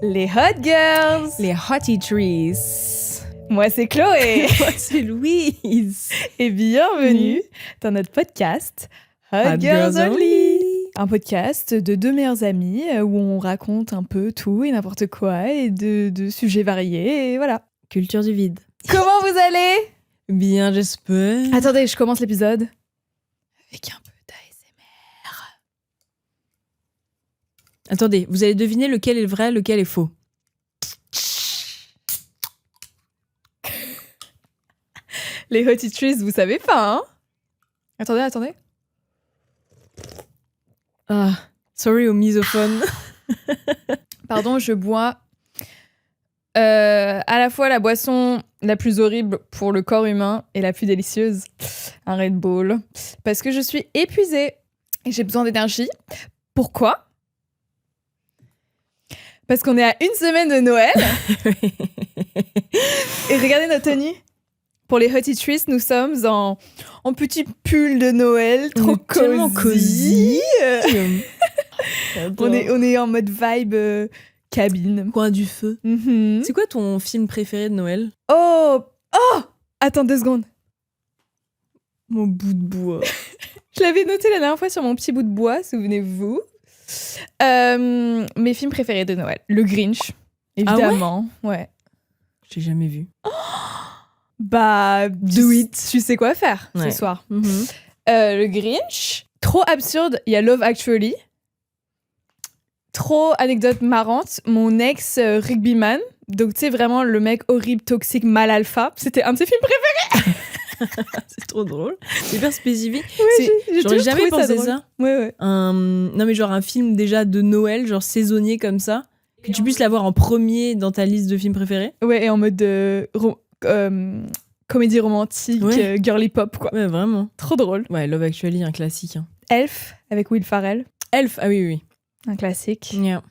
Les Hot Girls. Les Hottie Trees. Moi, c'est Chloé. Moi, c'est Louise. Et bienvenue dans notre podcast Hot Girls Only. Un podcast de deux meilleures amies où on raconte un peu tout et n'importe quoi et de sujets variés et voilà. Culture du vide. Comment vous allez? Bien, j'espère. Attendez, je commence l'épisode avec un peu d'ASMR. Attendez, vous allez deviner lequel est vrai, lequel est faux. Les Hottie Trees, vous savez pas, hein? Attendez. Ah, sorry aux misophones. Pardon, je bois à la fois la boisson la plus horrible pour le corps humain et la plus délicieuse, un Red Bull, parce que je suis épuisée et j'ai besoin d'énergie. Pourquoi? Parce qu'on est à une semaine de Noël. Et regardez notre tenue. Pour les Hottie Trees, nous sommes en petit pull de Noël, trop tellement cosy. On On est en mode vibe cabine. coin du feu. Mhm. C'est quoi ton film préféré de Noël? Oh! Attends 2 secondes. Mon bout de bois. Je l'avais noté la dernière fois sur mon petit bout de bois, souvenez-vous. Mes films préférés de Noël. Le Grinch, évidemment. Ouais. J'ai jamais vu. Bah, do it. Tu sais quoi faire Ouais. ce soir. Mhm. Le Grinch. Trop absurde, il y a Love Actually. Trop anecdote marrante, mon ex rugbyman. Donc, tu sais, vraiment le mec horrible, toxique, mal alpha. C'était un de ses films préférés. C'est trop drôle. C'est hyper spécifique. J'ai J'aurais toujours jamais trouvé pensé drôle. ça. Ouais. Non mais genre un film déjà de Noël, genre saisonnier comme ça, que tu puisses l'avoir en premier dans ta liste de films préférés. Ouais, et en mode comédie romantique, Ouais. girly pop, quoi. Ouais, vraiment. Trop drôle. Ouais, Love Actually, un classique. Hein. Elf, avec Will Ferrell, Elf, ah oui. un classique. Yeah.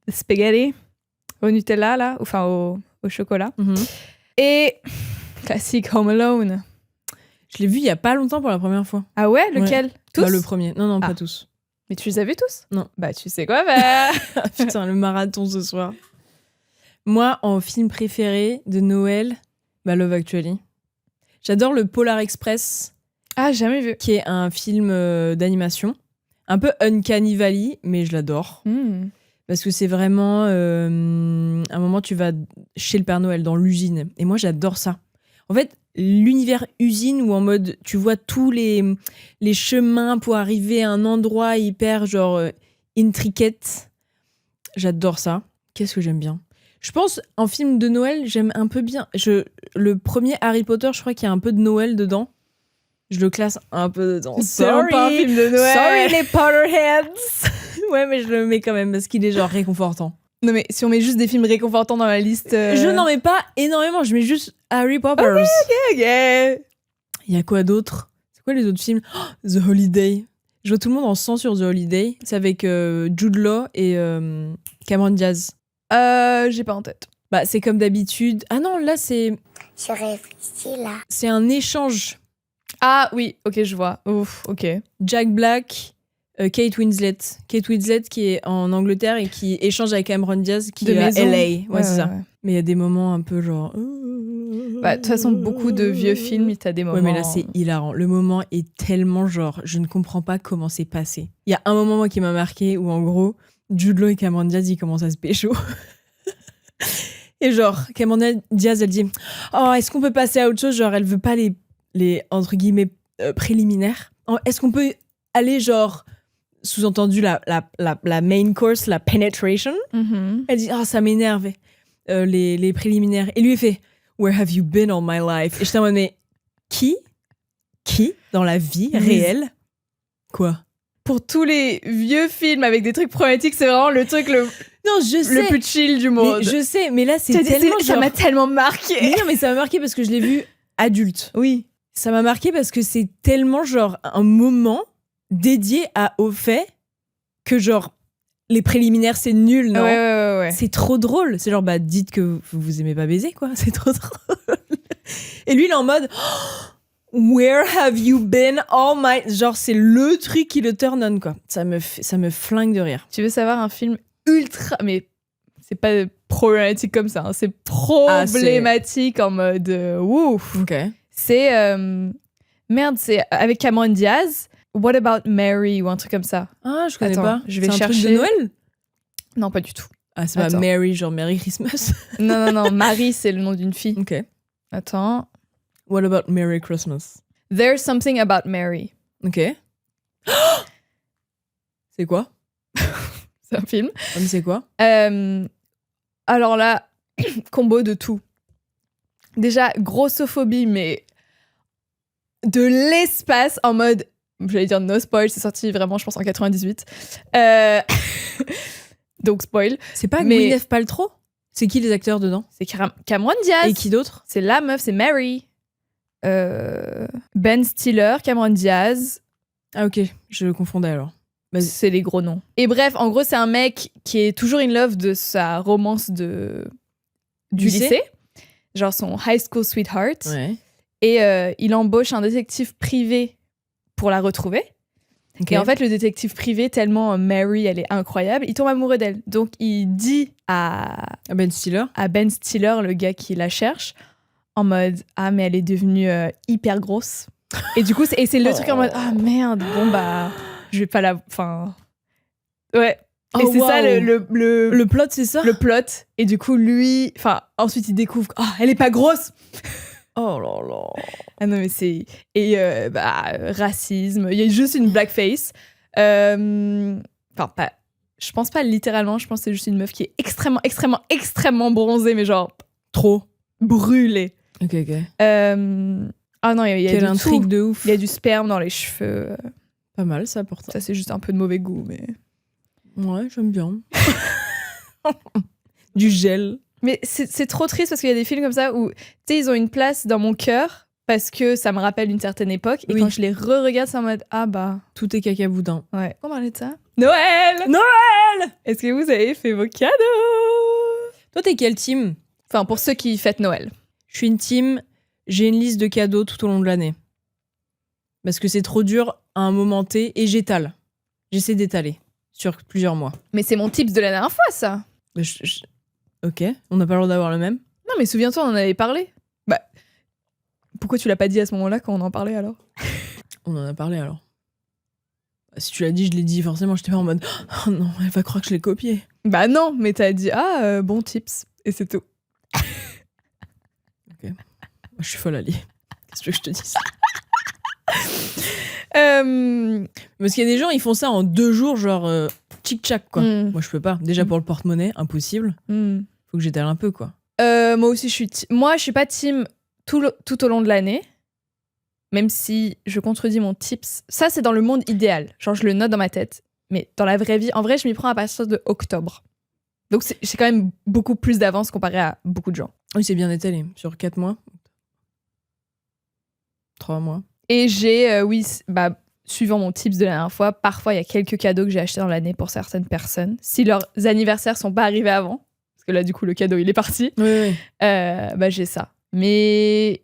Spaghetti, au Nutella, là, enfin au chocolat. Mhm. Et classique Home Alone. Je l'ai vu il y a pas longtemps pour la première fois. Ah ouais, lequel? Tous? Bah, le premier. Non, Ah. pas tous. Mais tu les as vus tous? Non. Bah tu sais quoi faire. Ah, putain, le marathon ce soir. Moi, en film préféré de Noël, bah Love Actually. J'adore le Polar Express, Ah, jamais vu. qui est un film d'animation. Un peu Uncanny Valley, mais je l'adore. Hmm. Parce que c'est vraiment... un moment, tu vas chez le Père Noël, dans l'usine. Et moi, j'adore ça. En fait, l'univers usine où en mode, tu vois tous les chemins pour arriver à un endroit hyper, genre, intricate. J'adore ça. Qu'est-ce que j'aime bien? Je pense, en film de Noël, j'aime un peu bien... Le premier Harry Potter, je crois qu'il y a un peu de Noël dedans. Je le classe un peu dedans. C'est vraiment pas un film de Noël. Sorry les Potterheads. Ouais, mais je le mets quand même parce qu'il est genre réconfortant. Non mais si on met juste des films réconfortants dans la liste... Je n'en mets pas énormément, je mets juste Harry Poppers. Ok. Il y a quoi d'autre? C'est quoi les autres films? Oh, The Holiday. Je vois tout le monde en sang sur The Holiday. C'est avec Jude Law et Cameron Diaz. J'ai pas en tête. Bah, c'est comme d'habitude. Ah non, là, c'est Je réfléchis là. un échange. Ah oui, ok, je vois. Ouf, ok. Jack Black, Kate Winslet. Kate Winslet qui est en Angleterre et qui échange avec Cameron Diaz qui De est à maison. LA. Ouais, c'est ça. ouais. Mais il y a des moments un peu genre... Bah, de toute façon, beaucoup de vieux films, t'as des moments... Ouais, mais là, c'est hilarant. Le moment est tellement genre... Je ne comprends pas comment c'est passé. Il y a un moment, moi, qui m'a marqué où, en gros, Jude Law et Cameron Diaz, ils commencent à se pécho. Et genre, Cameron Diaz, elle dit « Oh, est-ce qu'on peut passer à autre chose ?» Genre, elle veut pas les entre guillemets, préliminaires. Est-ce qu'on peut aller, genre... Sous-entendu, la main course, la penetration. Mhm. Elle dit, ça m'énerve, les préliminaires. Et lui, il fait, Where have you been all my life? Et j'étais en mode, mais qui, dans la vie réelle, quoi? Pour tous les vieux films avec des trucs problématiques, c'est vraiment le truc le Non, je sais. plus chill du monde. Mais je sais, mais là, c'est Ça tellement genre... m'a tellement marqué. Mais non, mais ça m'a marqué parce que je l'ai vu adulte. Oui. Ça m'a marqué parce que c'est tellement, genre, un moment dédié au fait que, genre, les préliminaires, c'est nul, non? Ouais. C'est trop drôle. C'est genre, bah, dites que vous aimez pas baiser, quoi. C'est trop drôle. Et lui, il est en mode, Where have you been all my... Genre, c'est le truc qui le turn on, quoi. Ça me flingue de rire. Tu veux savoir un film ultra... Mais c'est pas problématique comme ça. Hein. C'est problématique en mode ouf. Ok. C'est merde, c'est avec Cameron Diaz. What About Mary ou un truc comme ça. Ah, je connais Attends, pas. je vais c'est un chercher. truc de Noël? Non, pas du tout. Ah, c'est pas Attends. Mary, genre Merry Christmas. Non, Marie, c'est le nom d'une fille. Ok. Attends. What about Merry Christmas? There's Something About Mary. Ok. C'est quoi? C'est un film. Ah, mais c'est quoi? Alors là, combo de tout. Déjà, grossophobie, mais de l'espace en mode, j'allais dire no spoil, c'est sorti vraiment, je pense, en 98. Donc spoil. C'est pas Mais- Gwyneth Paltrow? C'est qui les acteurs dedans? C'est Cameron Diaz. Et qui d'autre? C'est la meuf, c'est Mary. Ben Stiller, Cameron Diaz. Ah ok, je confondais alors. Vas-y. C'est les gros noms. Et bref, en gros, c'est un mec qui est toujours in love de sa romance du lycée. Genre son high school sweetheart. Ouais. Et il embauche un détective privé pour la retrouver. Ok. Et en fait, le détective privé, tellement Mary, elle est incroyable, il tombe amoureux d'elle. Donc, il dit à Ben Stiller? Ben Stiller, le gars qui la cherche, en mode « Ah, mais elle est devenue hyper grosse. » Et du coup, c'est le truc en mode « Ah, merde, bon, bah, je vais pas la... » Enfin... Ouais. Et Oh, c'est ça waouh. le Le plot, c'est ça? le plot. Et du coup, lui... Enfin, ensuite, il découvre « Ah, elle est pas grosse !» Oh là là. Ah non, mais c'est... Et racisme. Il y a juste une blackface. Enfin, pas... Je pense pas littéralement. Je pense que c'est juste une meuf qui est extrêmement bronzée, mais genre Trop. brûlée. Ok. Ah non, il y a Quelle du intrigue tout. de ouf. Il y a du sperme dans les cheveux. Pas mal ça pour ça. Ça, c'est juste un peu de mauvais goût, mais... Ouais, j'aime bien. Du gel. Mais c'est trop triste parce qu'il y a des films comme ça où, tu sais, ils ont une place dans mon cœur parce que ça me rappelle une certaine époque. Et Oui. quand je les re-regarde, c'est en mode « Ah bah... Tout est cacaboudin. » Ouais. On parlait de ça. Noël! Noël! Est-ce que vous avez fait vos cadeaux? Toi, t'es quelle team? Enfin, pour ceux qui fêtent Noël. Je suis une team, j'ai une liste de cadeaux tout au long de l'année. Parce que c'est trop dur à un moment T et j'étale. J'essaie d'étaler sur plusieurs mois. Mais c'est mon tips de la dernière fois, ça. Mais Ok, on n'a pas le droit d'avoir le même. Non, mais souviens-toi, on en avait parlé. Bah, pourquoi tu l'as pas dit à ce moment-là quand on en parlait alors? On en a parlé alors. Si tu l'as dit, je l'ai dit forcément. J'étais pas en mode oh non, elle va croire que je l'ai copié. Bah non, mais t'as dit bon tips et c'est tout. Moi, je suis folle, Ali. Qu'est-ce que tu veux que je te dise? Parce qu'il y a des gens, ils font ça en 2 jours, genre tchic-tchac, quoi. Moi, je peux pas. Déjà, pour le porte-monnaie, impossible. Faut que j'étale un peu, quoi. Moi aussi, moi, je suis pas team tout au long de l'année. Même si je contredis mon tips. Ça, c'est dans le monde idéal. Genre, je le note dans ma tête. Mais dans la vraie vie, en vrai, je m'y prends à partir de octobre. Donc, j'ai quand même beaucoup plus d'avance comparé à beaucoup de gens. Oui, c'est bien étalé. Sur 4 mois. 3 mois. Et j'ai, suivant mon tips de la dernière fois, parfois, il y a quelques cadeaux que j'ai achetés dans l'année pour certaines personnes. Si leurs anniversaires sont pas arrivés avant, parce que là, du coup, le cadeau, il est parti, Oui. j'ai ça. Mais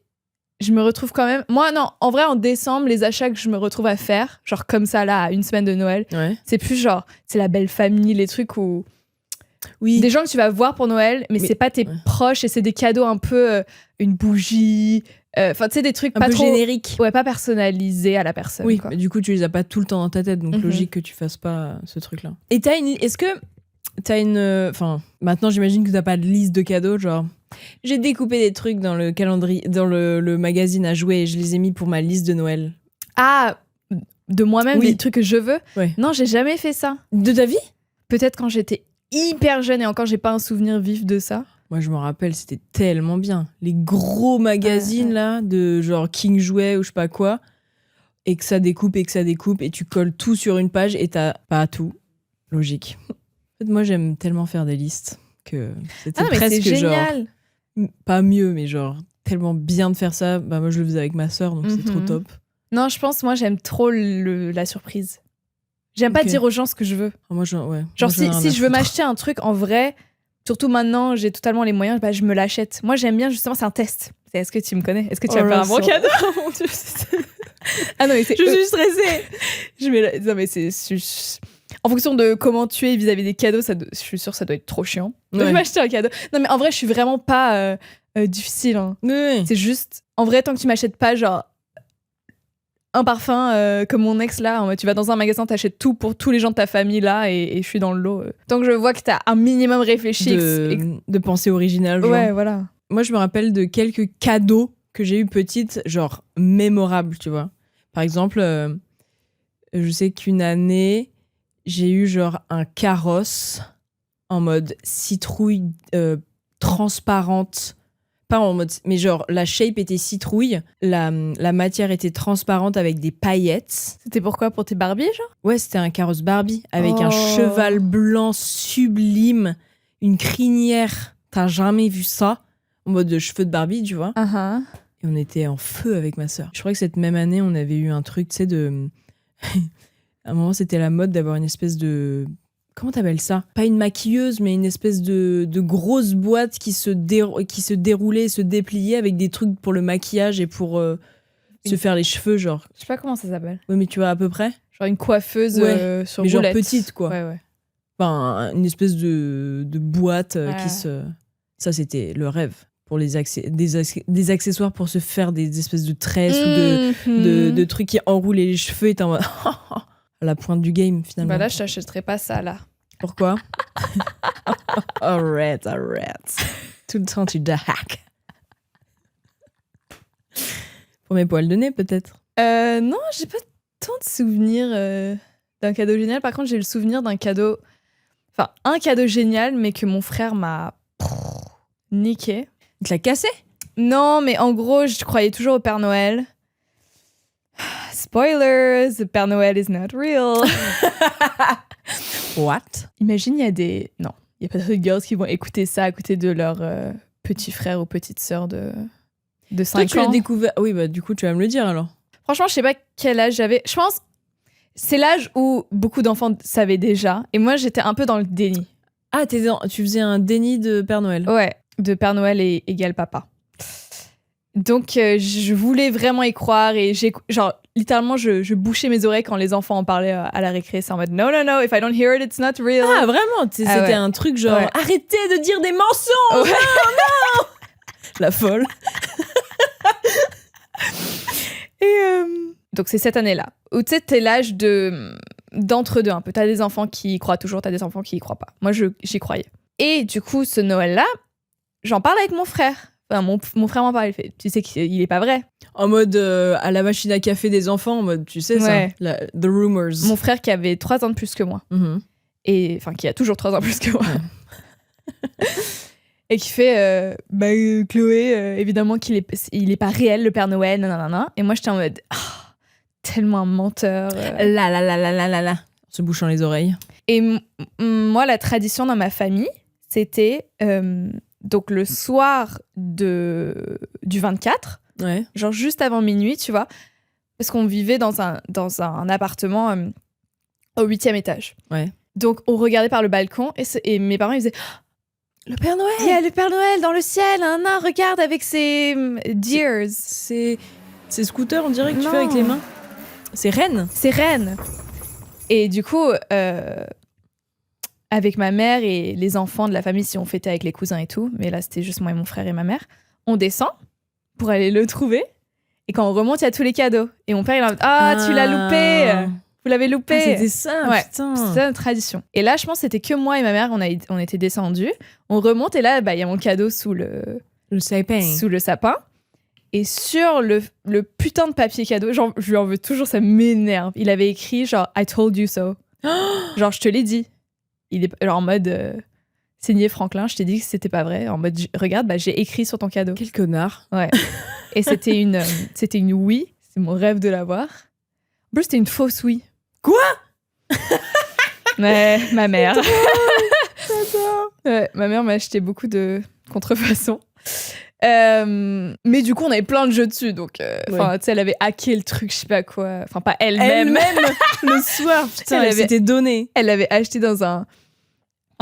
je me retrouve quand même... Moi, non, en vrai, en décembre, les achats que je me retrouve à faire, genre comme ça, là, à une semaine de Noël, Ouais. c'est plus genre, c'est la belle famille, les trucs où... Oui. Des gens que tu vas voir pour Noël, mais c'est pas tes proches, et c'est des cadeaux un peu... une bougie... Enfin, tu sais, des trucs Un pas peu trop... génériques. Ouais, pas personnalisés à la personne. Oui, quoi. mais du coup, tu les as pas tout le temps dans ta tête, donc logique que tu fasses pas ce truc-là. Et est-ce que t'as une... Enfin, maintenant, j'imagine que t'as pas de liste de cadeaux, genre... J'ai découpé des trucs dans le calendrier, dans le magazine à jouer et je les ai mis pour ma liste de Noël. Ah, de moi-même, Oui. des trucs que je veux? Ouais. Non, j'ai jamais fait ça. De ta vie? Peut-être quand j'étais hyper jeune et encore, j'ai pas un souvenir vif de ça. Moi, je me rappelle, c'était tellement bien. Les gros magazines, là, de genre King Jouet ou je sais pas quoi, et que ça découpe, et tu colles tout sur une page et t'as pas tout. Logique. En fait, moi, j'aime tellement faire des listes que c'était mais presque c'est genre... génial. Pas mieux, mais genre tellement bien de faire ça. Bah, moi, je le faisais avec ma sœur, donc c'est trop top. Non, je pense, moi, j'aime trop la surprise. J'aime pas dire aux gens ce que je veux. Ah, moi, genre, si je veux m'acheter un truc, en vrai, surtout maintenant, j'ai totalement les moyens, je me l'achète. Moi, j'aime bien, justement, c'est un test. Est-ce que tu me connais? Est-ce que tu vas faire un bon cadeau? Oh mon Dieu, Ah non, mais je suis stressée. Non, mais c'est... En fonction de comment tu es vis-à-vis des cadeaux, je suis sûre que ça doit être trop chiant de Ouais. m'acheter un cadeau. Non, mais en vrai, je suis vraiment pas difficile. Hein. Oui. C'est juste, en vrai, tant que tu m'achètes pas, genre, un parfum comme mon ex là, en mode, tu vas dans un magasin, t'achètes tout pour tous les gens de ta famille là, et je suis dans le lot. Tant que je vois que t'as un minimum réfléchi. De pensée originale. Genre. Ouais, voilà. Moi, je me rappelle de quelques cadeaux que j'ai eu petite, genre mémorables, tu vois. Par exemple, je sais qu'une année, j'ai eu genre un carrosse en mode citrouille transparente. Pas en mode... Mais genre, la shape était citrouille, la matière était transparente avec des paillettes. C'était pourquoi? Pour tes Barbies, genre? Ouais, c'était un carrosse Barbie avec un Oh. cheval blanc sublime, une crinière. T'as jamais vu ça? En mode de cheveux de Barbie, tu vois. Et on était en feu avec ma sœur. Je crois que cette même année, on avait eu un truc, tu sais, de... à un moment, c'était la mode d'avoir une espèce de... Comment t'appelles ça? Pas une maquilleuse, mais une espèce de grosse boîte qui se déroulait et se dépliait avec des trucs pour le maquillage et pour se faire les cheveux, genre. Je sais pas comment ça s'appelle. Ouais, mais tu vois à peu près? Genre une coiffeuse Ouais, sur mais genre roulette. petite, quoi. Ouais. Enfin, une espèce de boîte Ouais. qui se... Ça, c'était le rêve. Pour des accessoires pour se faire des espèces de tresses ou de trucs qui enroulaient les cheveux. Et t'es en mode... à la pointe du game, finalement. Bah là, je t'achèterais pas ça, là. Pourquoi? Arrête. Tout le temps, tu te hack. Pour mes poils de nez, peut-être. Non, j'ai pas tant de souvenirs d'un cadeau génial. Par contre, j'ai le souvenir d'un cadeau... Enfin, un cadeau génial, mais que mon frère m'a niqué. Il te l'a cassé? Non, mais en gros, je croyais toujours au Père Noël. Spoilers, the Père Noël is not real. What? Imagine, il y a des... Non, il y a pas de girls qui vont écouter ça à côté de leur petit frère ou petite sœur de 5 Toi, tu l'as ans. découvert... Oui, bah du coup, tu vas me le dire, alors. Franchement, je sais pas quel âge j'avais. Je pense c'est l'âge où beaucoup d'enfants savaient déjà. Et moi, j'étais un peu dans le déni. Ah, tu faisais un déni de Père Noël. Ouais, de Père Noël égale papa. Donc, je voulais vraiment y croire. Et genre, littéralement, je bouchais mes oreilles quand les enfants en parlaient à la récré. C'est en mode, no, if I don't hear it, it's not real. Ah, vraiment? C'était ouais. un truc genre, Ouais. arrêtez de dire des mensonges! Ouais. Non! La folle. Et donc, c'est cette année-là où tu sais, t'es l'âge d'entre-deux un peu. T'as des enfants qui y croient toujours, t'as des enfants qui y croient pas. Moi, j'y croyais. Et du coup, ce Noël-là, j'en parle avec mon frère. Enfin, mon frère m'en parle. Il fait, tu sais qu'il est pas vrai. En mode à la machine à café des enfants, en mode, tu sais Ouais. ça? The rumors. Mon frère qui avait 3 ans de plus que moi. Mhm. Et enfin, qui a toujours 3 ans de plus que moi. Et qui fait, Chloé, évidemment qu'il est pas réel, le Père Noël, nanana. Et moi, j'étais en mode, tellement un menteur. La. En se bouchant les oreilles. Et moi, la tradition dans ma famille, c'était donc le soir du 24, Ouais. genre juste avant minuit, tu vois, parce qu'on vivait dans un appartement au 8e étage. Ouais. Donc, on regardait par le balcon et mes parents, ils disaient Le Père Noël! il y a le Père Noël dans le ciel, regarde avec ses deers. C'est scooter, on dirait que tu Non. fais avec les mains. C'est reine. C'est reine. Et du coup, avec ma mère et les enfants de la famille, si on fêtait avec les cousins et tout, mais là c'était juste moi et mon frère et ma mère, on descend pour aller le trouver. Et quand on remonte, il y a tous les cadeaux. Et mon père, il a dit, tu l'as loupé! Vous l'avez loupé! Ah, c'était ça, Ouais, putain. c'était ça notre tradition. Et là, je pense que c'était que moi et ma mère, on était descendus. On remonte et là, il y a mon cadeau sous le sapin. Et sur le putain de papier cadeau, genre, je lui en veux toujours, ça m'énerve. Il avait écrit genre I told you so. Genre, je te l'ai dit. Il est genre en mode signé Franklin, je t'ai dit que c'était pas vrai. En mode regarde, j'ai écrit sur ton cadeau. Quel connard. Ouais. Et c'était une Wii. C'est mon rêve de l'avoir. En plus, c'était une fausse Wii. Quoi? Ouais, ma mère. Ouais, ma mère m'a acheté beaucoup de contrefaçons. Mais du coup, on avait plein de jeux dessus. Donc, tu sais, elle avait hacké le truc, je sais pas quoi. Enfin, pas elle-même. Le soir, putain, Elle elle avait- s'était donnée. Elle l'avait acheté dans un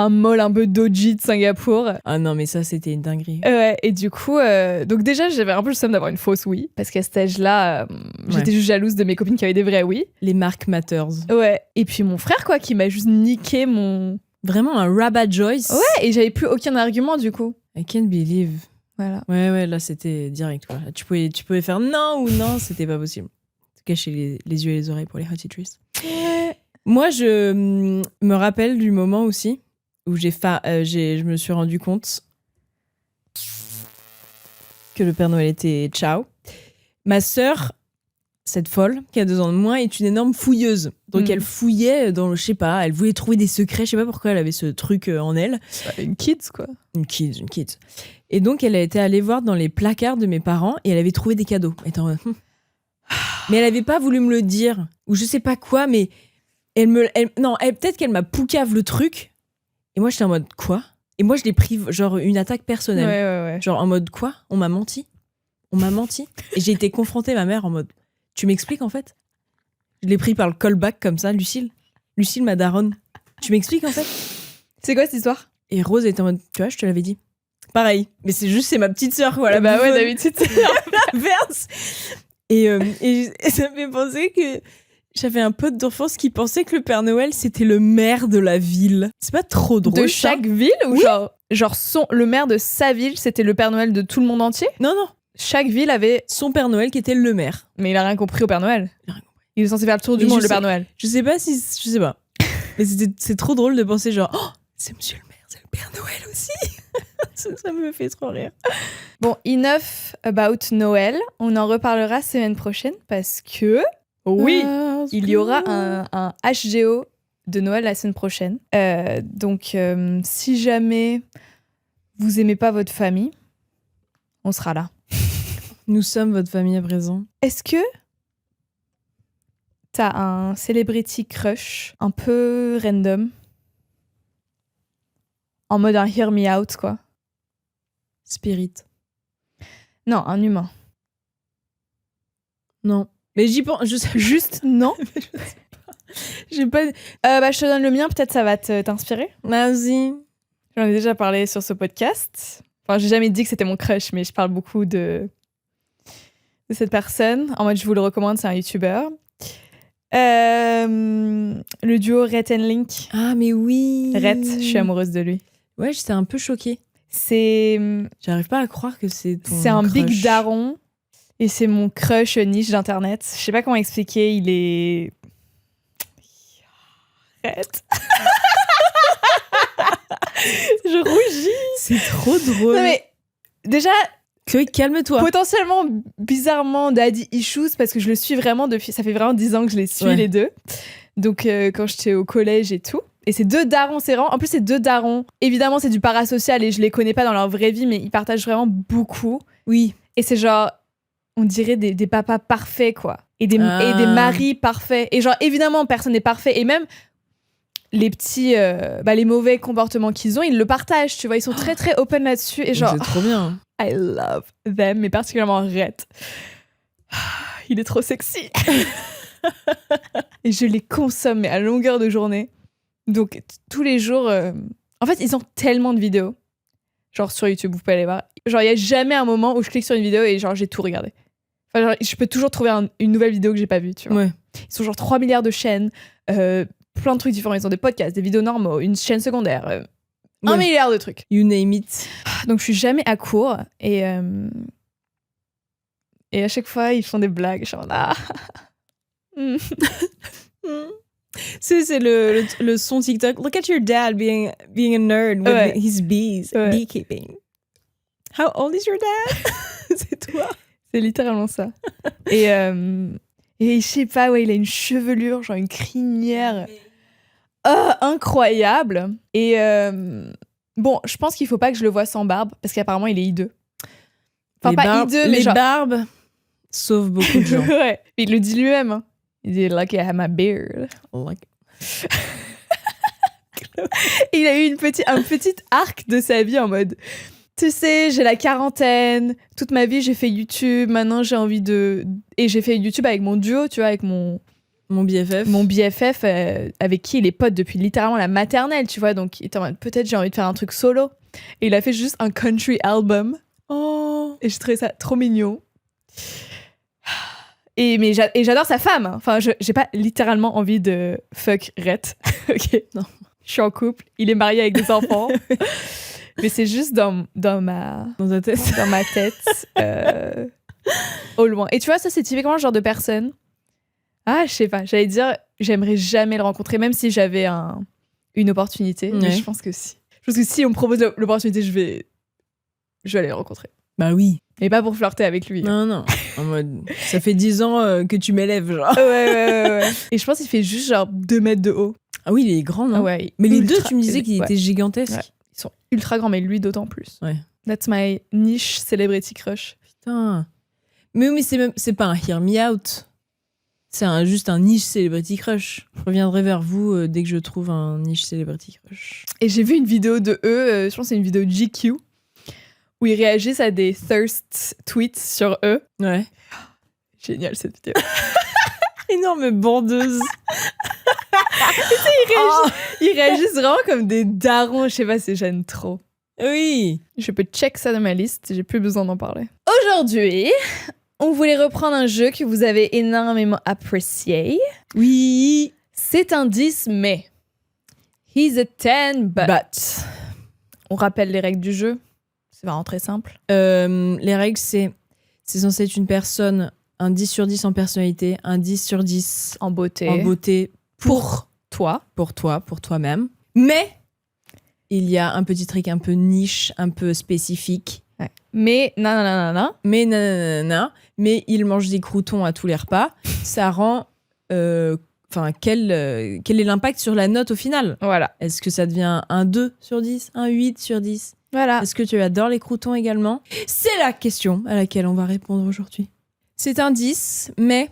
un mall un peu doji de Singapour. Ah non, mais ça, c'était une dinguerie. Ouais, et du coup, donc déjà, j'avais un peu le seum d'avoir une fausse oui, parce qu'à cet âge-là, j'étais juste jalouse de mes copines qui avaient des vrais oui. Les marques Matters. Ouais, et puis mon frère, quoi, qui m'a juste niqué mon... Vraiment un Rabat Joyce. Ouais, et j'avais plus aucun argument, du coup. I can't believe. Voilà. Ouais, là, c'était direct. Quoi. Tu pouvais faire non ou non, c'était pas possible. Se cacher les yeux et les oreilles pour les Hottie Trees. Ouais. Moi, je me rappelle du moment aussi où je me suis rendu compte que le Père Noël était ciao. Ma sœur, cette folle, qui a 2 ans de moins, est une énorme fouilleuse. Donc elle fouillait dans, je sais pas, elle voulait trouver des secrets, je sais pas pourquoi elle avait ce truc en elle. Une kids, quoi. Une kids. Et donc elle a été allée voir dans les placards de mes parents et elle avait trouvé des cadeaux. Mais elle avait pas voulu me le dire, ou je sais pas quoi, mais peut-être qu'elle m'a poucave le truc. Et moi j'étais en mode quoi ? Et moi je l'ai pris genre une attaque personnelle. Ouais. Genre en mode quoi ? On m'a menti. Et j'ai été confrontée à ma mère en mode tu m'expliques en fait ? Je l'ai pris par le callback comme ça, Lucille, ma daronne. Tu m'expliques en fait ? C'est quoi cette histoire ? Et Rose était en mode tu vois, je te l'avais dit. Pareil, mais c'est ma petite sœur quoi. Bah ouais, d'habitude c'est l'inverse. Et ça me fait penser que j'avais un pote d'enfance qui pensait que le Père Noël c'était le maire de la ville. C'est pas trop drôle. De chaque ville ou oui. genre le maire de sa ville, c'était le Père Noël de tout le monde entier ? Non. Chaque ville avait son Père Noël qui était le maire. Mais il a rien compris au Père Noël. Il est censé faire le tour du monde, le Père Noël. Je sais pas. Mais c'est trop drôle de penser genre oh, c'est monsieur le maire, c'est le Père Noël aussi. ça me fait trop rire. Bon, enough about Noël. On en reparlera semaine prochaine parce que oui, il y aura un HGO de Noël la semaine prochaine. Donc, si jamais vous aimez pas votre famille, on sera là. Nous sommes votre famille à présent. Est-ce que t'as un celebrity crush un peu random ? En mode un hear me out, quoi. Spirit. Non, un humain. Non. Mais j'y pense. Juste non. Je sais pas. J'ai pas. Je te donne le mien, peut-être ça va t'inspirer. Vas-y. J'en ai déjà parlé sur ce podcast. Enfin, j'ai jamais dit que c'était mon crush, mais je parle beaucoup de cette personne. En mode, je vous le recommande, c'est un YouTuber. Le duo Rhett and Link. Ah, mais oui. Rhett, je suis amoureuse de lui. Ouais, j'étais un peu choquée. J'arrive pas à croire que c'est ton C'est un crush. big daron. Et c'est mon crush niche d'internet. Je sais pas comment expliquer, il est... Rhett. Je rougis. C'est trop drôle. Non mais, déjà... Chloé, calme-toi. Potentiellement, bizarrement, daddy issues, parce que je le suis vraiment depuis... Ça fait vraiment 10 ans que je les suis, les deux. Donc, quand j'étais au collège et tout. Et ces 2 darons, c'est vraiment... En plus, ces 2 darons, évidemment, c'est du parasocial et je les connais pas dans leur vraie vie, mais ils partagent vraiment beaucoup. Oui. Et c'est genre... On dirait des papas parfaits, quoi. Et des maris parfaits. Et genre, évidemment, personne n'est parfait. Et même... les petits, les mauvais comportements qu'ils ont, ils le partagent, tu vois. Ils sont très, très open là-dessus. Et genre... C'est trop bien. I love them, mais particulièrement Rhett. Il est trop sexy. Et je les consomme, mais à longueur de journée. Donc, tous les jours... En fait, ils ont tellement de vidéos. Genre, sur YouTube, vous pouvez aller voir. Genre, il n'y a jamais un moment où je clique sur une vidéo et genre, j'ai tout regardé. Enfin, genre, je peux toujours trouver une nouvelle vidéo que j'ai pas vue, tu vois. Ouais. Ils sont genre 3 milliards de chaînes, plein de trucs différents. Ils ont des podcasts, des vidéos normaux, une chaîne secondaire, 1 milliard de trucs. You name it. Donc, je suis jamais à court. Et à chaque fois, ils font des blagues. Genre, C'est le son TikTok. Look at your dad being a nerd with his bees, beekeeping. How old is your dad? C'est toi. C'est littéralement ça. Et je sais pas, il a une chevelure, genre une crinière incroyable. Et bon, je pense qu'il faut pas que je le voie sans barbe, parce qu'apparemment, il est hideux. Enfin, pas hideux, mais les genre... barbes sauvent beaucoup de gens. Ouais, il le dit lui-même. Hein. Il dit « Lucky I have my beard ». Il a eu un petit arc de sa vie en mode... Tu sais, j'ai la quarantaine, toute ma vie j'ai fait YouTube, maintenant j'ai envie de... Et j'ai fait YouTube avec mon duo, tu vois, avec mon Mon BFF. Mon BFF avec qui il est pote depuis littéralement la maternelle, tu vois. Donc, il était en mode, peut-être j'ai envie de faire un truc solo. Et il a fait juste un country album. Oh. Et je trouvais ça trop mignon. Et j'adore sa femme. Hein. Enfin, j'ai pas littéralement envie de fuck Rhett. Ok. Non. Je suis en couple. Il est marié avec des enfants. Mais c'est juste dans ma tête. Dans ma tête. Au loin. Et tu vois, ça, c'est typiquement le genre de personne. Ah, je sais pas. J'allais dire, j'aimerais jamais le rencontrer, même si j'avais une opportunité. Mais je pense que si. Je pense que si on me propose l'opportunité, je vais aller le rencontrer. Bah oui. Et pas pour flirter avec lui. Non. En mode, ça fait 10 ans que tu m'élèves, genre. Ouais. Et je pense qu'il fait juste genre 2 mètres de haut. Ah oui, il est grand, non? Ah ouais. Mais les deux, tu me disais qu'ils étaient gigantesques. Ouais. Ils sont ultra grands, mais lui d'autant plus. Ouais. That's my niche celebrity crush. Putain. Mais c'est pas un hear me out. C'est juste un niche celebrity crush. Je reviendrai vers vous dès que je trouve un niche celebrity crush. Et j'ai vu une vidéo de eux, je pense que c'est une vidéo de GQ, où ils réagissent à des thirst tweets sur eux. Ouais. Génial cette vidéo. Énorme bandeuse. Ils réagissent vraiment comme des darons, je sais pas, c'est gêne trop. Oui. Je peux check ça dans ma liste, j'ai plus besoin d'en parler. Aujourd'hui, on voulait reprendre un jeu que vous avez énormément apprécié. Oui. C'est un 10, mais he's a 10, but. On rappelle les règles du jeu. C'est vraiment très simple. Les règles, c'est censé être une personne, un 10 sur 10 en personnalité, un 10 sur 10 en beauté pour toi. Pour toi-même. Mais il y a un petit truc un peu niche, un peu spécifique. Ouais. Mais nanana. Mais il mange des croûtons à tous les repas. Ça rend... quel est l'impact sur la note au final? Voilà. Est-ce que ça devient un 2 sur 10, un 8 sur 10? Voilà. Est-ce que tu adores les croûtons également? C'est la question à laquelle on va répondre aujourd'hui. C'est un 10, mais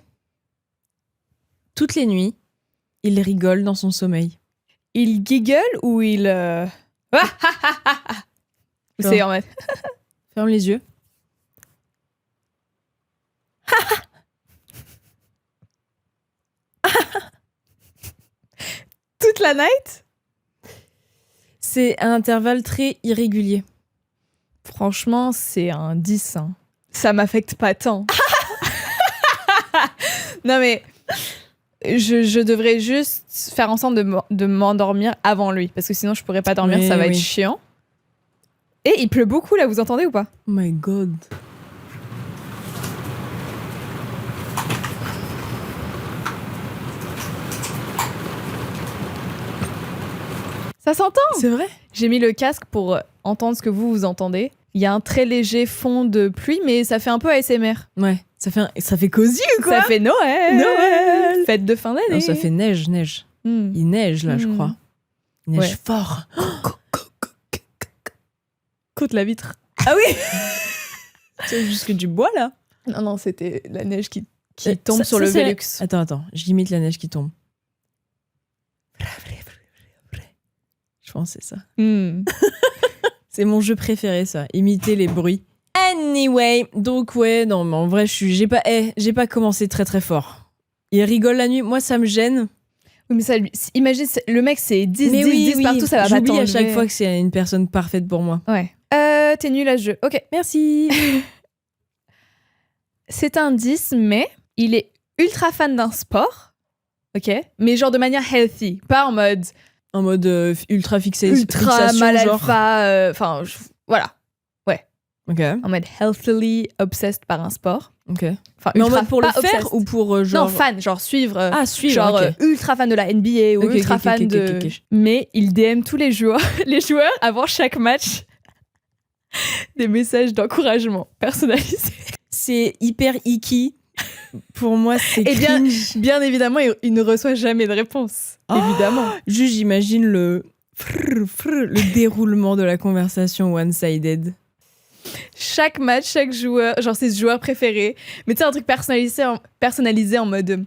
toutes les nuits, il rigole dans son sommeil. Il giggle ou il... C'est en mode... Ferme les yeux. Toute la night? C'est un intervalle très irrégulier. Franchement, c'est un 10. Hein. Ça m'affecte pas tant. Non mais, je devrais juste faire en sorte de m'endormir avant lui. Parce que sinon, je pourrais pas dormir, ça va être chiant. Et il pleut beaucoup là, vous entendez ou pas? Oh my god. Ça s'entend? C'est vrai? J'ai mis le casque pour entendre ce que vous entendez. Il y a un très léger fond de pluie, mais ça fait un peu ASMR. Ouais, ça fait cosy ou quoi? Ça fait Noël. Fête de fin d'année. Non, ça fait neige. Il neige là, je crois. Il neige fort. Côte la vitre. Ah oui. C'est juste que du bois là. Non, c'était la neige qui tombe sur le Velux. Attends, j'imite la neige qui tombe. Je pense que c'est ça. C'est mon jeu préféré, ça. Imiter les bruits. Anyway, donc non, mais en vrai, j'ai pas commencé très très fort. Il rigole la nuit, moi ça me gêne. Oui, mais ça, imagine, le mec c'est 10, mais 10 partout, ça va pas t'enlever. J'oublie à chaque fois que c'est une personne parfaite pour moi. Ouais. T'es nul à ce jeu. Ok, merci. C'est un 10, mais il est ultra fan d'un sport. Ok. Mais genre de manière healthy. Pas en mode... En mode ultra fixé. Ultra mal alpha. Enfin, voilà. Ouais. Ok. En mode healthily obsessed par un sport. Ok. Enfin, mais en mode pour le obsessed. faire ou pour genre... Non, fan, genre suivre. Suivre, genre okay. Ultra fan de la NBA ou ultra fan de... Okay. Mais il DM tous les joueurs avant chaque match des messages d'encouragement personnalisés. C'est hyper icky. Pour moi, c'est cringe. Bien évidemment, il ne reçoit jamais de réponse. Évidemment. Juste, j'imagine le déroulement de la conversation one-sided. Chaque match, chaque joueur, genre ses joueurs préférés. Mais tu sais, un truc personnalisé en mode...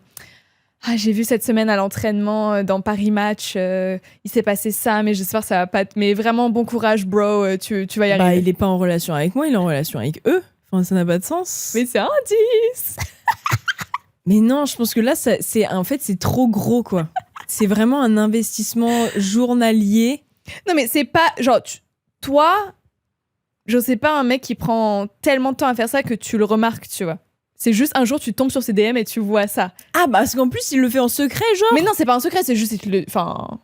Ah, j'ai vu cette semaine à l'entraînement dans Paris Match, il s'est passé ça, mais j'espère que ça va pas... Mais vraiment, bon courage, bro, tu vas y arriver. Bah, il est pas en relation avec moi, il est en relation avec eux. Enfin, ça n'a pas de sens. Mais c'est un 10. Mais non, je pense que là, en fait, c'est trop gros, quoi. C'est vraiment un investissement journalier. Non, mais c'est pas... Genre, toi, je sais pas un mec qui prend tellement de temps à faire ça que tu le remarques, tu vois. C'est juste un jour, tu tombes sur ses DM et tu vois ça. Ah, bah, parce qu'en plus, il le fait en secret, genre. Mais non, c'est pas un secret, c'est juste... Enfin...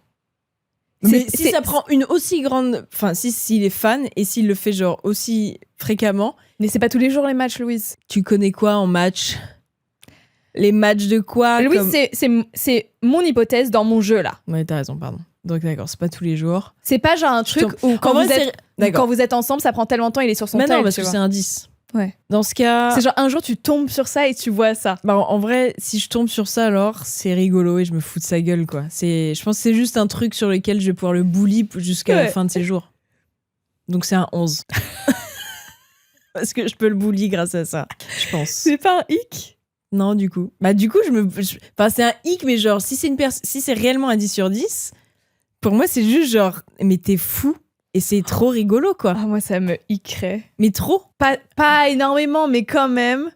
Mais si ça prend une aussi grande... Enfin, s'il est fan et s'il le fait, genre, aussi fréquemment... Mais c'est pas tous les jours, les matchs, Louise. Tu connais quoi en match ? Les matchs de quoi ? Louise, c'est mon hypothèse dans mon jeu, là. Ouais, t'as raison, pardon. Donc, d'accord, c'est pas tous les jours. C'est pas genre un truc où quand vous êtes ensemble, ça prend tellement de temps, il est sur son tel. Mais non, parce que c'est un 10. Ouais. Dans ce cas... C'est genre un jour, tu tombes sur ça et tu vois ça. Bah, en vrai, si je tombe sur ça, alors, c'est rigolo et je me fous de sa gueule, quoi. Je pense que c'est juste un truc sur lequel je vais pouvoir le bully jusqu'à la fin de ses jours. Donc, c'est un 11. Parce que je peux le bully grâce à ça, je pense. C'est pas un hic ? Non, du coup. Bah, du coup, enfin, c'est un hic, mais genre, si c'est réellement un 10 sur 10, pour moi, c'est juste genre, mais t'es fou. Et c'est trop rigolo, quoi. Ah, moi, ça me hiquerait. Mais trop. Pas énormément, mais quand même.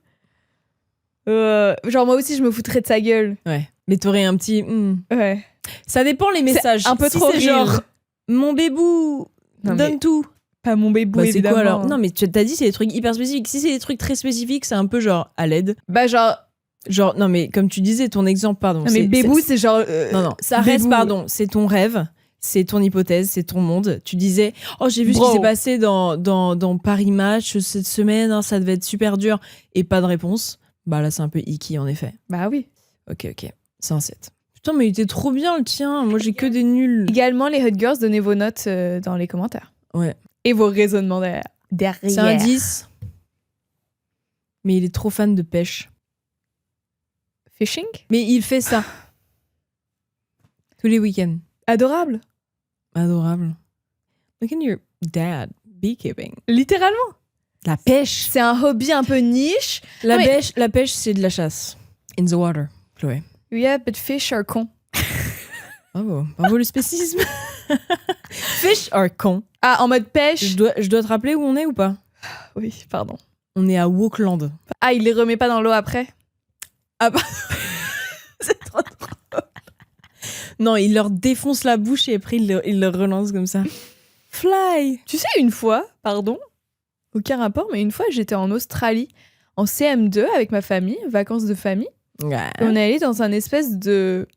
Genre, moi aussi, je me foutrais de sa gueule. Ouais. Mais t'aurais un petit... Ouais. Ça dépend les messages. C'est un peu si trop c'est real. genre, mon bébou, donne tout. Pas mon bébou, Bah, c'est évidemment. quoi alors ? Non, mais tu t'as dit c'est des trucs hyper spécifiques. Si c'est des trucs très spécifiques, c'est un peu genre à l'aide. Bah, Genre, non, mais comme tu disais, ton exemple, pardon. Non, mais bébou, c'est genre... Non, ça reste, pardon, c'est ton rêve, c'est ton hypothèse, c'est ton monde. Tu disais, oh, j'ai vu ce qui s'est passé dans Paris Match cette semaine, hein, ça devait être super dur. Et pas de réponse. Bah là, c'est un peu icky, en effet. Bah oui. Ok, c'est un 7. Putain, mais il était trop bien, le tien. Moi, j'ai que des nuls. Également, les Hot Girls, donnez vos notes dans les commentaires. Ouais. Et vos raisonnements derrière. C'est un 10. Mais il est trop fan de pêche. Fishing ? Mais il fait ça. Tous les week-ends. Adorable. Adorable. Look at your dad. Beekeeping. Littéralement. La pêche. C'est un hobby un peu niche. La pêche, c'est de la chasse. In the water, Chloé. Yeah, but fish are cons. Bravo le spécisme. Fish are cons. Ah, en mode pêche. Je dois te rappeler où on est ou pas ? Oui, pardon. On est à Walkland. Ah, il les remet pas dans l'eau après ? Ah bah... c'est trop drôle. Non, il leur défonce la bouche et après il le relance comme ça. Fly. Tu sais, une fois, pardon, aucun rapport, mais une fois, j'étais en Australie, en CM2 avec ma famille, vacances de famille. Ouais. Et on est allé dans un espèce de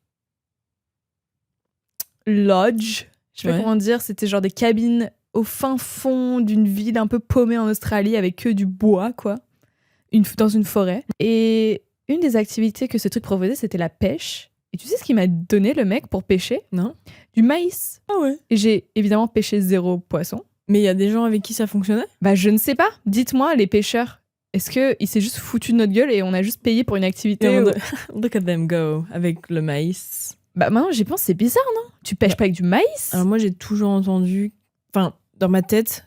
lodge. Je sais pas comment dire, c'était genre des cabines au fin fond d'une ville un peu paumée en Australie avec que du bois, quoi. Dans une forêt. Et une des activités que ce truc proposait, c'était la pêche. Et tu sais ce qu'il m'a donné, le mec, pour pêcher ? Non. Du maïs. Ah ouais. Et j'ai évidemment pêché 0 poisson. Mais il y a des gens avec qui ça fonctionnait ? Bah, je ne sais pas. Dites-moi, les pêcheurs, est-ce qu'il s'est juste foutu de notre gueule et on a juste payé pour une activité Look at them go, avec le maïs. Bah, maintenant, j'y pense, c'est bizarre, non ? Tu pêches pas avec du maïs ? Alors moi, j'ai toujours entendu... Enfin, dans ma tête,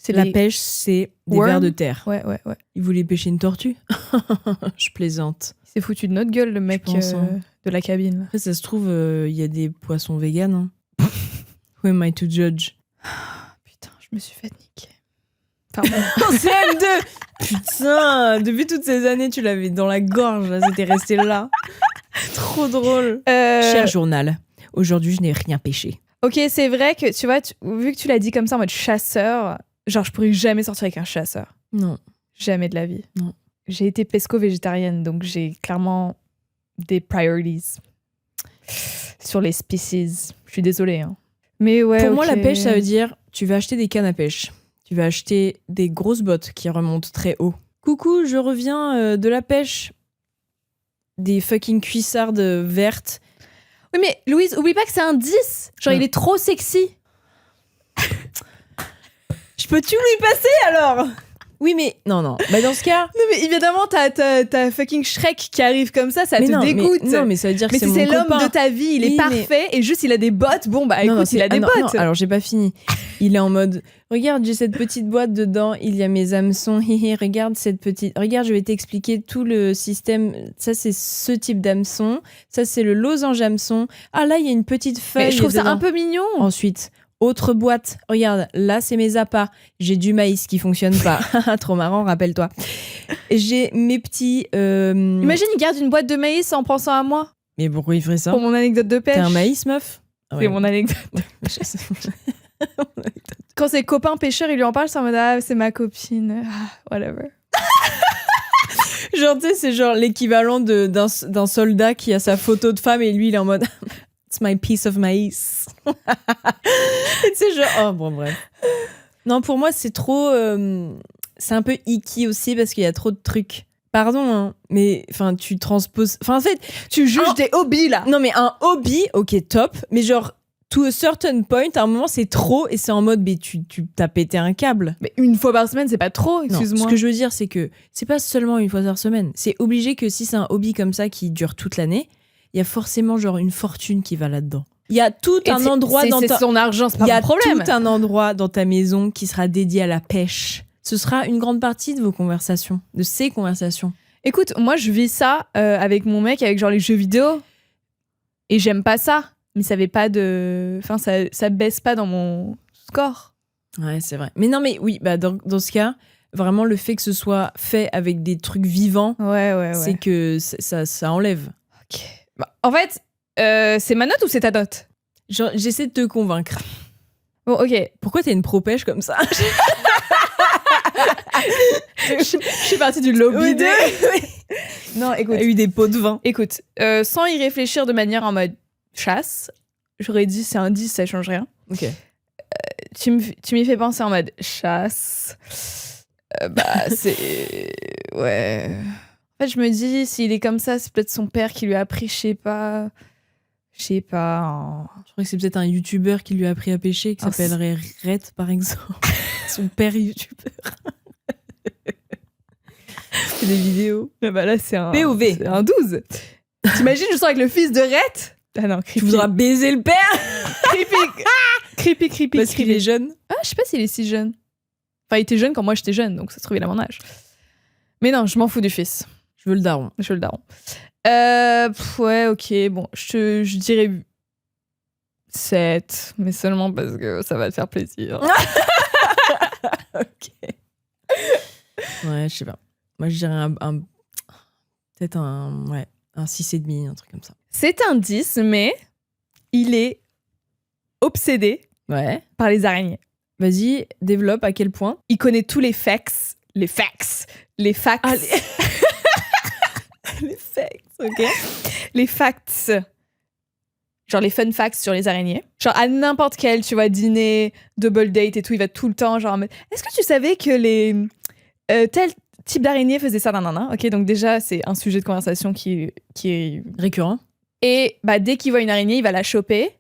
la pêche, c'est des vers de terre. Ouais. Il voulait pêcher une tortue. Je plaisante. Il s'est foutu de notre gueule, le mec de la cabine. Après, ça se trouve, il y a des poissons véganes. Hein. Who am I to judge ? Putain, je me suis fait niquer. Pardon. En CM2 Putain, depuis toutes ces années, tu l'avais dans la gorge, là, c'était resté là. Trop drôle. Cher journal, aujourd'hui, je n'ai rien pêché. Ok, c'est vrai que, tu vois, vu que tu l'as dit comme ça en mode chasseur, genre, je pourrais jamais sortir avec un chasseur. Non. Jamais de la vie. Non. J'ai été pesco-végétarienne, donc j'ai clairement des priorities sur les species. Je suis désolée. Hein. Mais ouais, pour moi, la pêche, ça veut dire tu vas acheter des cannes à pêche. Tu vas acheter des grosses bottes qui remontent très haut. Coucou, je reviens de la pêche. Des fucking cuissardes vertes. Oui, mais Louise, oublie pas que c'est un 10. Genre, il est trop sexy. Je peux-tu lui passer alors ? Oui, mais non. Bah, dans ce cas... Non, mais évidemment, t'as fucking Shrek qui arrive comme ça te dégoûte. Non, mais ça veut dire que c'est mon l'homme copain. de ta vie, il est parfait et juste il a des bottes. Bon, bah écoute, il a des bottes. Non, alors j'ai pas fini. Il est en mode, regarde, j'ai cette petite boîte dedans, il y a mes hameçons. Regarde cette petite... Regarde, je vais t'expliquer tout le système. Ça, c'est ce type d'hameçon. Ça, c'est le losange hameçon. Ah, là, il y a une petite feuille. Mais je trouve dedans. ça un peu mignon. Ensuite, Autre boîte, regarde, là c'est mes appâts. J'ai du maïs qui fonctionne pas. Trop marrant, rappelle-toi. J'ai mes petits... Imagine, il garde une boîte de maïs en pensant à moi. Mais pourquoi il ferait ça? Pour mon anecdote de pêche. T'es un maïs, meuf? C'est mon anecdote. Quand ses copains pêcheurs, ils lui en parlent, c'est en mode ah, c'est ma copine. Ah, whatever. Genre, tu sais, c'est genre l'équivalent d'un soldat qui a sa photo de femme et lui, il est en mode it's my piece of maïs. Et tu sais, genre, oh, bon, bref. Non, pour moi, c'est trop. C'est un peu icky aussi parce qu'il y a trop de trucs. Pardon, hein, mais enfin, tu transposes. Enfin, en fait, Tu juges des hobbies là. non, mais un hobby, ok, top, mais genre, to a certain point, à un moment, c'est trop et c'est en mode, mais tu t'as pété un câble. Mais une fois par semaine, c'est pas trop, Non, excuse-moi. ce que je veux dire, c'est que c'est pas seulement une fois par semaine. C'est obligé que si c'est un hobby comme ça qui dure toute l'année, il y a forcément genre une fortune qui va là-dedans. Il y a tout Et un endroit dans c'est ta... son argent, c'est pas Il y a mon problème. tout un endroit dans ta maison qui sera dédié à la pêche. Ce sera une grande partie de vos conversations, de ces conversations. Écoute, moi je vis ça avec mon mec, avec genre les jeux vidéo. Et j'aime pas ça. Mais ça fait pas de. Enfin, ça baisse pas dans mon score. Ouais, c'est vrai. Mais non, mais oui, bah dans ce cas, vraiment le fait que ce soit fait avec des trucs vivants, Ouais. c'est que ça enlève. Ok. Bah, en fait, c'est ma note ou c'est ta note? Genre, j'essaie de te convaincre. Bon, ok. Pourquoi t'es une pro-pêche comme ça? Je suis partie du lobby de. Non, écoute. T'as eu des pots de vin. Écoute, sans y réfléchir de manière en mode chasse, j'aurais dit c'est un 10, ça change rien. Ok. Tu m'y fais penser en mode chasse. Bah, c'est. Ouais. En fait, je me dis, s'il est comme ça, c'est peut-être son père qui lui a appris, je sais pas. Je crois que c'est peut-être un youtubeur qui lui a appris à pêcher, qui s'appellerait Red, par exemple. Son père youtubeur. C'est des vidéos. Mais bah là, c'est un. POV. C'est un 12. T'imagines, je sors avec le fils de Rhett? Ah non, creepy. Tu voudras baiser le père? Creepy. Parce qu'il est jeune. Ah, je sais pas s'il est si jeune. Enfin, il était jeune quand moi j'étais jeune, donc ça se trouve, il a mon âge. Mais non, je m'en fous du fils. Je veux le daron. Je veux le daron. Ouais, ok, bon, je dirais 7, mais seulement parce que ça va te faire plaisir. Ok. Ouais, je sais pas. Moi, je dirais peut-être un 6,5, un truc comme ça. C'est un 10, mais il est obsédé Ouais. par les araignées. Vas-y, développe à quel point. Il connaît tous les facts. Les facts. Les facts, ok. Les facts. Genre les fun facts sur les araignées. Genre à n'importe quel, tu vois, dîner, double date et tout, il va tout le temps genre... Est-ce que tu savais que les... tel type d'araignée faisait ça, nanana. Ok, donc déjà, c'est un sujet de conversation qui est... Récurrent. Et bah, dès qu'il voit une araignée, il va la choper,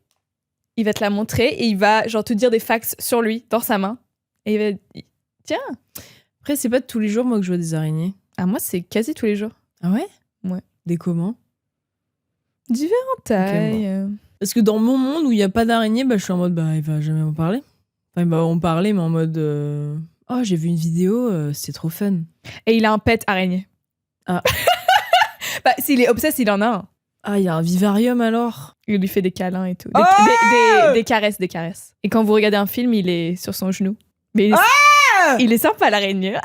il va te la montrer et il va genre te dire des facts sur lui, dans sa main. Et il va... Tiens. Après, c'est pas tous les jours, moi, que je vois des araignées. Ah, moi, c'est quasi tous les jours. Ah ouais? Ouais. Des comment? Différentes tailles. Parce que dans mon monde où il n'y a pas d'araignée, bah, je suis en mode, bah, il va jamais en parler. Enfin, il va en parler, mais en mode, oh, j'ai vu une vidéo, c'était trop fun. Et il a un pet araignée. Ah. Bah, s'il est obsesse, il en a un. Ah, il y a un vivarium alors? Il lui fait des câlins et tout. Des caresses. Et quand vous regardez un film, il est sur son genou. Mais il est sympa, l'araignée.